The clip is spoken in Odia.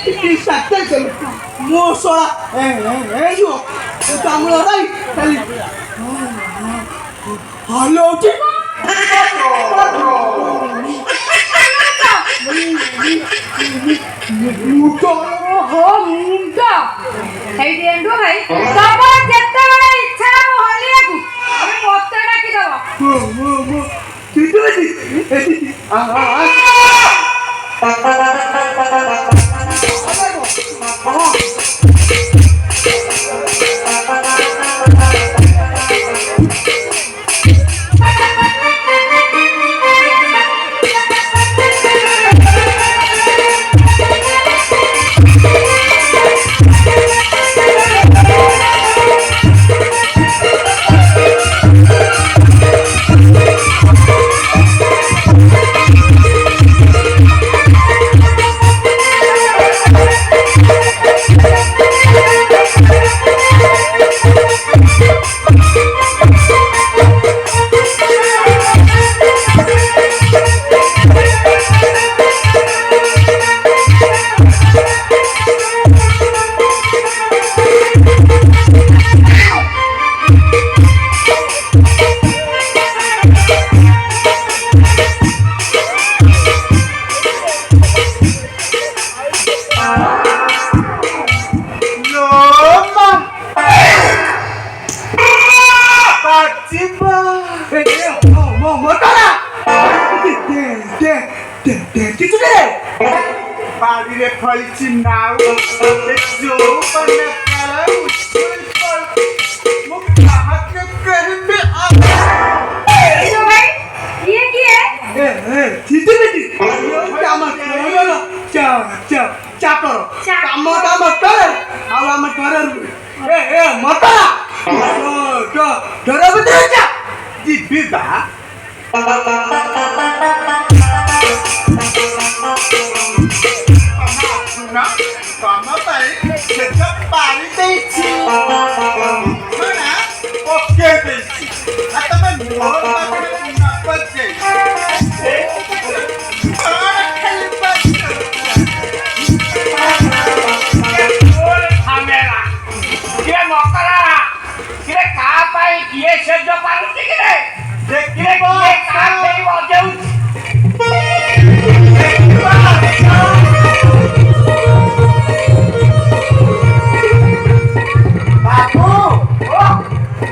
sakit kan mau soal yo kamu lagi kali halo cik मुंडा ହେଇଟି ଏଣ୍ଡୁ ଭାଇ ତମର ଯେତେବେଳେ ଇଚ୍ଛା ହବ ହଲିବାକୁ ଆମେ ମତେ ଡାକି ଦବ ଠିକ ଅଛି Padre Policinau, Pessoa, Panacala, ଏଣ୍ଡୁ ଭାଇ ଇଏ କିଏ ଠିକ ଅଛି କାମ ଚାପର କାମ କାମ କର ଆଉ ଆମ ଘର ମତରା ଡର ଭିତରେ ଯିବି ବା